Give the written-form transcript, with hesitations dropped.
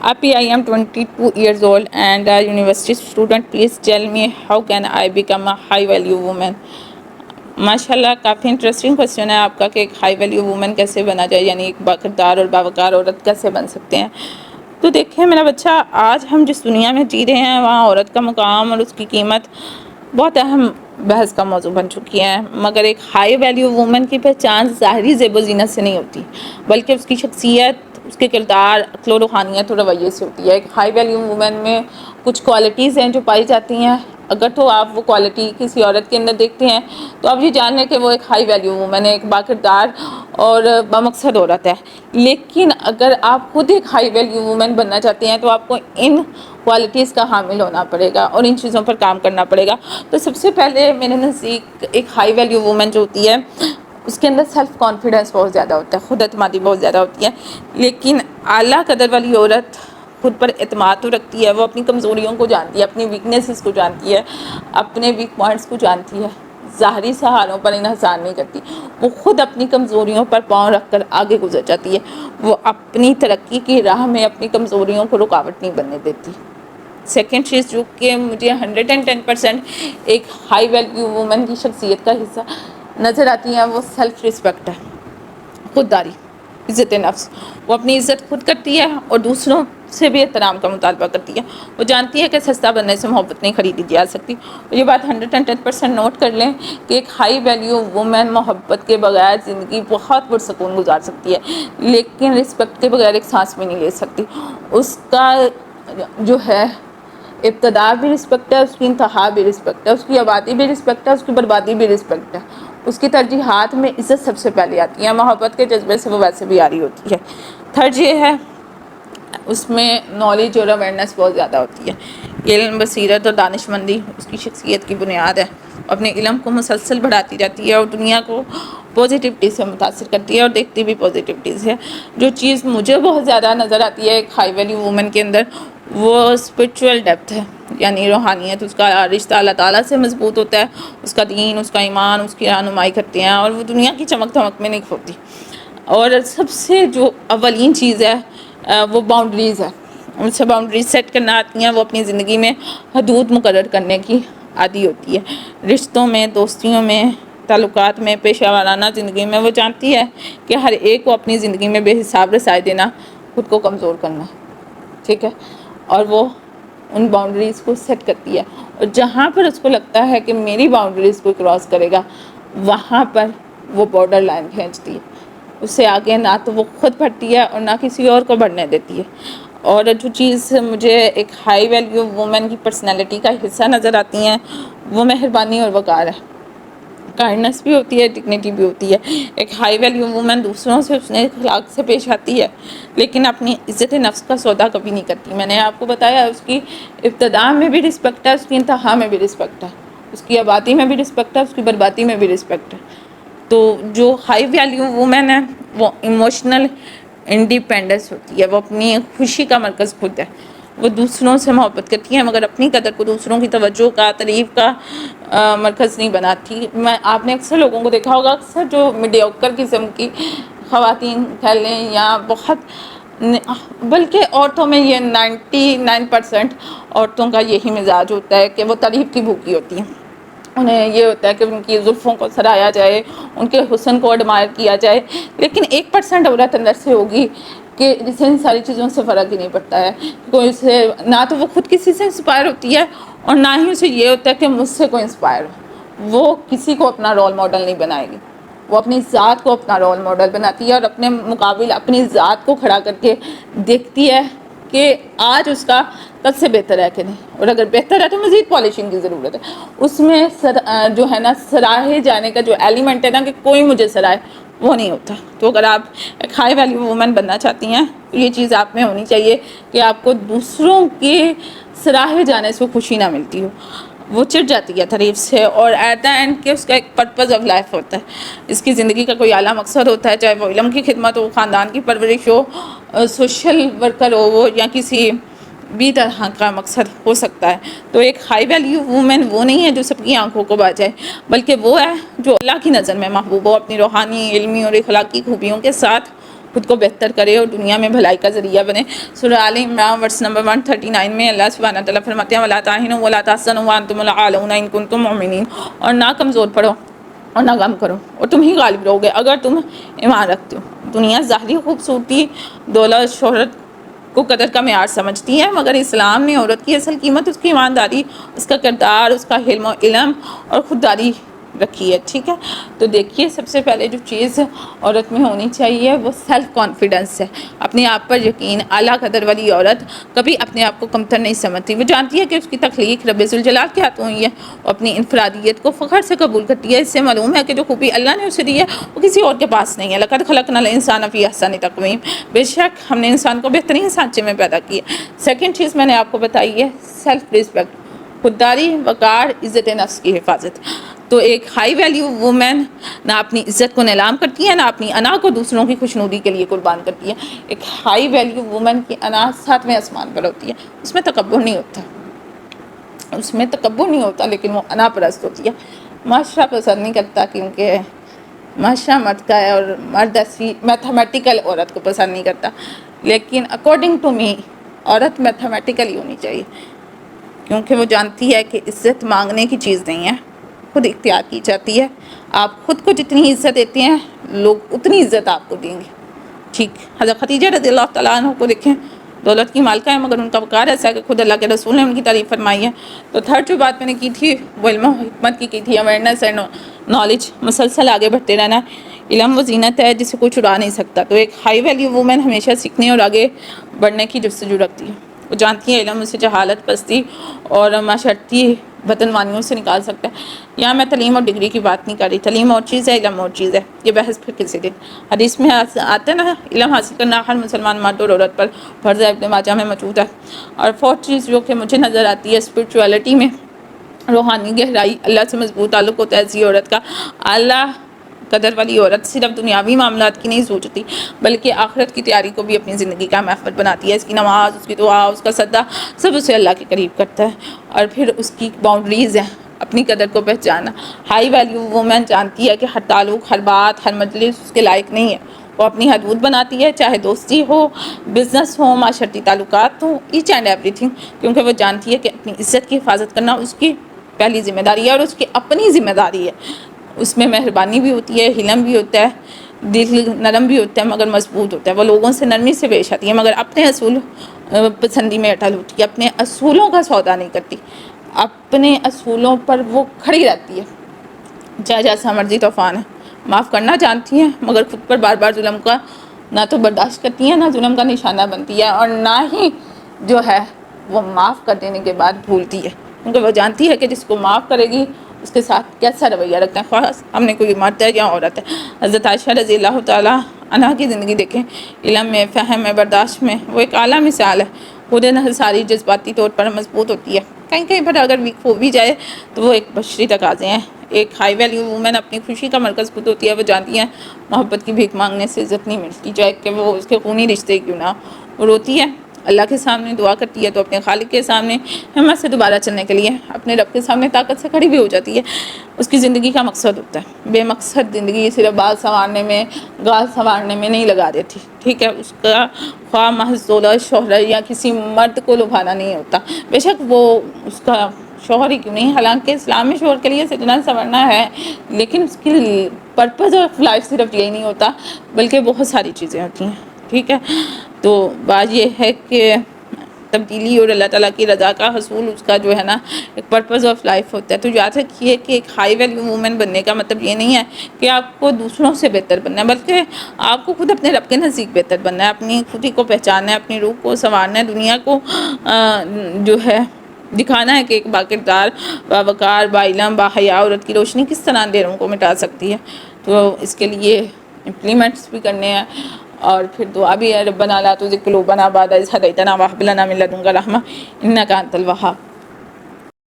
Api, I am 22 years old and a university student. Please tell me how can I become a high value woman. माशाल्लाह काफ़ी interesting question है आपका कि एक high value woman कैसे बना जाए, यानी एक बाकिरदार और बावकार औरत कैसे बन सकते हैं। तो देखिए मेरा बच्चा, आज हम जिस दुनिया में जी रहे हैं वहाँ औरत का मुकाम और उसकी कीमत बहुत अहम बहस का मौजू बन चुकी है। मगर एक हाई वैल्यू वुमन की पहचान ज़ाहरी ज़ेब ज़ीनत से नहीं होती, बल्कि उसकी शख्सियत, उसके किरदार, अक्ल रूहानियत और रवैये से होती है। एक हाई वैल्यू वुमन में कुछ क्वालिटीज़ हैं जो पाई जाती हैं। अगर तो आप वो क्वालिटी किसी औरत के अंदर देखते हैं तो आप ये जान लें कि वो एक हाई वैल्यू वुमन है, एक बाकिरदार और बामकसद औरत है। लेकिन अगर आप खुद एक हाई वैल्यू वुमन बनना चाहते हैं तो आपको इन क्वालिटीज़ का हामिल होना पड़ेगा और इन चीज़ों पर काम करना पड़ेगा। तो सबसे पहले मेरे नज़दीक एक हाई वैल्यू वुमन जो होती है उसके अंदर सेल्फ़ कॉन्फिडेंस बहुत ज़्यादा होता है, खुद एतमादी बहुत ज़्यादा होती है। लेकिन आला कदर वाली औरत खुद पर एतमाद तो रखती है, वो अपनी कमज़ोरियों को जानती है, अपनी वीकनेसेस को जानती है, अपने वीक पॉइंट्स को जानती है, ज़ाहरी सहारों पर इन्हसार नहीं करती। वो खुद अपनी कमज़ोरियों पर पाँव रख कर आगे गुजर जाती है। वो अपनी तरक्की की राह में अपनी कमज़ोरियों को रुकावट नहीं बनने देती। सेकेंड चीज़ जो कि मुझे 110% एक हाई वैल्यू वुमन की शख्सियत का हिस्सा नज़र आती है, वो सेल्फ़ रिस्पेक्ट है, खुददारी, इज़्ज़त नफ्स। वो अपनी इज़्ज़त खुद करती है और दूसरों से भी एहतराम का मुतालबा करती है। वो जानती है कि सस्ता बनने से मोहब्बत नहीं खरीदी जा सकती। और ये बात 110% नोट कर लें कि एक हाई वैल्यू वुमेन मोहब्बत के बगैर ज़िंदगी बहुत पुरसकून गुजार सकती है, लेकिन रिस्पेक्ट के बगैर एक सांस भी नहीं ले सकती। उसका जो है इब्तदा भी रिस्पेक्ट है, उसकी इंतहा भी रिस्पेक्ट है, उसकी आबादी भी रिस्पेक्ट है, उसकी बर्बादी भी रिस्पेक्ट है। उसकी तरजीहात में इज़्ज़त सबसे पहले आती है, मोहब्बत के जज्बे से वो वैसे भी आ रही होती है। थर्ड ये है, उसमें नॉलेज और अवेयरनेस बहुत ज़्यादा होती है। इल्म, बसीरत और दानिशमंदी उसकी शख्सियत की बुनियाद है। अपने इल्म को मुसलसल बढ़ाती जाती है और दुनिया को पॉजिटिविटी से मुतासर करती है और देखती भी पॉजिटिविटी से। जो चीज़ मुझे बहुत ज़्यादा नज़र आती है एक हाई वैल्यू वुमन के अंदर, वो स्पिरिचुअल डेप्थ है, यानी रूहानियत। उसका रिश्ता अल्लाह ताला से मजबूत होता है, उसका दीन, उसका ईमान उसकी रहनुमाई करते हैं और वो दुनिया की चमक धमक में नहीं खोती। और सबसे जो अवलीन चीज़ है वो बाउंड्रीज़ है। उनसे बाउंड्रीज सेट करना आती हैं। वो अपनी ज़िंदगी में हदूद मुकर्रर करने की आदी होती है। रिश्तों में, दोस्तियों में, ताल्लुकात में, पेशा वाराना ज़िंदगी में वो जानती है कि हर एक को अपनी ज़िंदगी में बेहिसाब रसाई देना खुद को कमज़ोर करना है, ठीक है। और वो उन बाउंड्रीज़ को सेट करती है और जहाँ पर उसको लगता है कि मेरी बाउंड्रीज़ को क्रॉस करेगा, वहाँ पर वो बॉर्डर लाइन खींचती है। उससे आगे ना तो वो खुद बढ़ती है और ना किसी और को बढ़ने देती है। और जो चीज़ मुझे एक हाई वैल्यू वुमेन की पर्सनैलिटी का हिस्सा नज़र आती हैं वो मेहरबानी और वक़ार है। काइंडनेस भी होती है, डिग्निटी भी होती है। एक हाई वैल्यू वुमेन दूसरों से उसने अखलाक से पेश आती है, लेकिन अपनी इज़्ज़त नफ्स का सौदा कभी नहीं करती। मैंने आपको बताया उसकी इब्तदा में भी रिस्पेक्ट है, उसकी इंतहा में भी रिस्पेक्ट है, उसकी आबादी में भी रिस्पेक्ट है, उसकी बर्बादी में भी रिस्पेक्ट है। तो जो हाई वैल्यू वुमेन है वो इमोशनल इंडिपेंडेंस होती है, वो अपनी खुशी का मरकज़ खुद है। वो दूसरों से मोहब्बत करती है मगर अपनी कदर को दूसरों की तवज्जो का, तारीफ़ का मरकज़ नहीं बनाती। आपने अक्सर लोगों को देखा होगा, अक्सर जो मीडियोकर किस्म की ख़वातीन कह लें या बहुत, बल्कि औरतों में ये 99% औरतों का यही मिजाज होता है कि वो तारीफ़ की भूखी होती हैं। उन्हें ये होता है कि उनकी जुल्फ़ों को सराहा जाए, उनके हुस्न को एडमायर किया जाए। लेकिन 1% औरत अंदर से होगी कि जिसे इन सारी चीज़ों से फ़र्क ही नहीं पड़ता है। कोई उसे ना तो वो खुद किसी से इंस्पायर होती है और ना ही उसे ये होता है कि मुझसे कोई इंस्पायर हो। वो किसी को अपना रोल मॉडल नहीं बनाएगी, वो अपनी ज़ात को अपना रोल मॉडल बनाती है और अपने मुकाबिल अपनी ज़ात को खड़ा करके देखती है कि आज उसका कल से बेहतर है कि नहीं, और अगर बेहतर है तो मज़ीद पॉलिशिंग की ज़रूरत है। उसमें जो है ना, सराहे जाने का जो एलिमेंट है ना कि कोई मुझे सराहे, वो नहीं होता। तो अगर आप एक हाई वैल्यू वुमेन बनना चाहती हैं तो ये चीज़ आप में होनी चाहिए कि आपको दूसरों के सराहे जाने से खुशी ना मिलती हो, वो चिढ़ जाती है तारीफ से, और एट द एंड के उसका एक पर्पज़ ऑफ लाइफ होता है। इसकी ज़िंदगी का कोई आला मकसद होता है, चाहे वो इल्म की खिदमत हो, ख़ानदान की परवरिश हो, सोशल वर्कर हो वो, या किसी भी तरह का मकसद हो सकता है। तो एक हाई वैल्यू वुमेन वो नहीं है जो सबकी आंखों को भा जाए, बल्कि वो है जो अल्लाह की नज़र में महबूब हो, अपनी रूहानी, इल्मी और अखलाकी खूबियों के साथ خود کو بہتر کرے اور دنیا میں بھلائی کا ذریعہ بنے۔ سورہ آل عمران ورس نمبر 139 میں اللہ سبحانہ تعالیٰ فرماتے ہیں وَلَا تَهِنُوا وَلَا تَحْزَنُوا وَأَنْتُمُ الْأَعْلَوْنَ إِن كُنتُم مُؤْمِنِينَ، اور نہ کمزور پڑو اور نہ غم کرو اور تم ہی غالب رہو گے اگر تم ایمان رکھتے ہو۔ دنیا ظاہری خوبصورتی، دولت، شہرت کو قدر کا معیار سمجھتی ہے، مگر اسلام نے عورت کی اصل قیمت اس کی ایمانداری، اس کا کردار، اس کا علم اور خودداری رکھی ہے، ٹھیک ہے۔ تو دیکھیے سب سے پہلے جو چیز عورت میں ہونی چاہیے وہ سیلف کانفیڈنس ہے، اپنے آپ پر یقین۔ اعلیٰ قدر والی عورت کبھی اپنے آپ کو کمتر نہیں سمجھتی، وہ جانتی ہے کہ اس کی تخلیق رب ذوالجلال کے ہاتھوں ہوئی ہے، وہ اپنی انفرادیت کو فخر سے قبول کرتی ہے۔ اس سے معلوم ہے کہ جو خوبی اللہ نے اسے دی ہے وہ کسی اور کے پاس نہیں ہے۔ لقد خلقنا الانسان فی احسن تقویم، بے شک ہم نے انسان کو بہترین سانچے میں پیدا کیا۔ سیکنڈ چیز میں نے آپ کو بتائی ہے سیلف ریسپیکٹ، خودداری، وقار، عزت نفس کی حفاظت۔ تو ایک ہائی ویلیو وومن نہ اپنی عزت کو نیلام کرتی ہے، نہ اپنی انا کو دوسروں کی خوشنودی کے لیے قربان کرتی ہے۔ ایک ہائی ویلیو وومن کی انا 7ویں آسمان پر ہوتی ہے، اس میں تکبر نہیں ہوتا، اس میں تکبر نہیں ہوتا، لیکن وہ انا پرست ہوتی ہے۔ معاشرہ پسند نہیں کرتا کیونکہ معاشرہ مرد کا ہے اور مرد ایسی میتھمیٹیکل عورت کو پسند نہیں کرتا، لیکن اکارڈنگ ٹو می عورت میتھمیٹیکل ہی ہونی چاہیے، کیونکہ وہ جانتی ہے کہ عزت مانگنے کی چیز نہیں ہے، خود اختیار کی جاتی ہے۔ آپ خود کو جتنی عزت دیتے ہیں لوگ اتنی عزت آپ کو دیں گے، ٹھیک۔ حضرت خدیجہ رضی اللہ تعالیٰ عنہ کو دیکھیں، دولت کی مالکہ ہے مگر ان کا وقار ایسا ہے کہ خود اللہ کے رسول نے ان کی تعریف فرمائی ہے۔ تو تھرڈ جو بات میں نے کی تھی وہ علم و حکمت کی تھی، اویئرنیس اینڈ نالج، مسلسل آگے بڑھتے رہنا۔ علم وہ زینت ہے جسے کوئی چرا نہیں سکتا، تو ایک ہائی ویلیو وومن ہمیشہ سیکھنے اور آگے بڑھنے کی جستجو رکھتی ہے۔ وہ جانتی ہے علم اسے جہالت، پستی اور معاشرتی بدعنوانیوں سے نکال سکتا ہے۔ یہاں میں تعلیم اور ڈگری کی بات نہیں کر رہی، تعلیم اور چیز ہے، علم اور چیز ہے، یہ بحث پھر کسی دن۔ حدیث میں آتا ہے نا، علم حاصل کرنا ہر مسلمان مرد اور عورت پر فرض ہے، ابن ماجہ میں موجود ہے۔ اور فورتھ چیز جو کہ مجھے نظر آتی ہے اسپرچویلٹی میں، روحانی گہرائی، اللہ سے مضبوط تعلق ہوتا ہے اسی عورت کا۔ اللہ قدر والی عورت صرف دنیاوی معاملات کی نہیں سوچتی بلکہ آخرت کی تیاری کو بھی اپنی زندگی کا محور بناتی ہے۔ اس کی نماز، اس کی دعا، اس کا صدقہ سب اسے اللہ کے قریب کرتا ہے۔ اور پھر اس کی باؤنڈریز ہیں، اپنی قدر کو پہچانا۔ ہائی ویلیو وومن جانتی ہے کہ ہر تعلق، ہر بات، ہر مجلس اس کے لائق نہیں ہے، وہ اپنی حدود بناتی ہے، چاہے دوستی ہو، بزنس ہو، معاشرتی تعلقات ہوں، ایچ اینڈ ایوری تھنگ، کیونکہ وہ جانتی ہے کہ اپنی عزت کی حفاظت کرنا اس کی پہلی ذمہ داری ہے اور اس کی اپنی ذمہ داری ہے۔ اس میں مہربانی بھی ہوتی ہے، حلم بھی ہوتا ہے، دل نرم بھی ہوتا ہے مگر مضبوط ہوتا ہے۔ وہ لوگوں سے نرمی سے پیش آتی ہے مگر اپنے اصول پسندی میں اٹل ہوتی ہے، اپنے اصولوں کا سودا نہیں کرتی، اپنے اصولوں پر وہ کھڑی رہتی ہے، چاہے جیسا مرضی طوفان ہے۔ معاف کرنا جانتی ہیں مگر خود پر بار بار ظلم کا نہ تو برداشت کرتی ہیں، نہ ظلم کا نشانہ بنتی ہے، اور نہ ہی جو ہے وہ معاف کر دینے کے بعد بھولتی ہے، کیونکہ وہ جانتی ہے کہ جس کو معاف کرے گی اس کے ساتھ کیسا رویہ رکھنا ہے، خواہ ہم نے کوئی مرد ہے یا عورت ہے۔ حضرت عائشہ رضی اللہ تعالیٰ عنہ کی زندگی دیکھیں، علم میں، فہم میں، برداشت میں وہ ایک اعلیٰ مثال ہے۔ خود انحصاری جذباتی طور پر مضبوط ہوتی ہے، کہیں کہیں پر اگر ویک ہو بھی جائے تو وہ ایک بشری تقاضے ہیں۔ ایک ہائی ویلیو وومن اپنی خوشی کا مرکز خود ہوتی ہے، وہ جانتی ہیں محبت کی بھیک مانگنے سے عزت نہیں ملتی، چاہے کہ وہ اس کے خونی رشتے کیوں نہ ہو۔ وہ روتی ہے، اللہ کے سامنے دعا کرتی ہے تو اپنے خالق کے سامنے ہمت سے دوبارہ چلنے کے لیے اپنے رب کے سامنے طاقت سے کھڑی بھی ہو جاتی ہے۔ اس کی زندگی کا مقصد ہوتا ہے، بے مقصد زندگی صرف بال سنوارنے میں، گال سنوارنے میں نہیں لگا دیتی، ٹھیک ہے۔ اس کا خواہ محض دولت، شہرت یا کسی مرد کو لبھانا نہیں ہوتا، بے شک وہ اس کا شوہر ہی کیوں نہیں، حالانکہ اسلام میں شوہر کے لیے سجنا سنورنا ہے، لیکن اس کی پرپز آف لائف صرف یہی نہیں ہوتا بلکہ بہت ساری چیزیں ہوتی ہیں، ٹھیک ہے۔ تو بات یہ ہے کہ تبدیلی اور اللہ تعالیٰ کی رضا کا حصول اس کا جو ہے نا ایک پرپز آف لائف ہوتا ہے۔ تو یاد رکھیے کہ ایک ہائی ویلیو وومن بننے کا مطلب یہ نہیں ہے کہ آپ کو دوسروں سے بہتر بننا ہے، بلکہ آپ کو خود اپنے رب کے نزدیک بہتر بننا ہے، اپنی خود ہی کو پہچاننا ہے، اپنی روح کو سنوارنا ہے، دنیا کو جو ہے دکھانا ہے کہ ایک باکردار، باوقار، باعلم، باحیا عورت کی روشنی کس طرح اندھیروں کو مٹا سکتی ہے۔ تو اس کے لیے امپلیمنٹس بھی کرنے ہیں، اور پھر دعا بھی ہے، ربنا لا تزغ قلوبنا بعد إذ هديتنا وهب لنا من لدنك رحمة إنك أنت الوهاب۔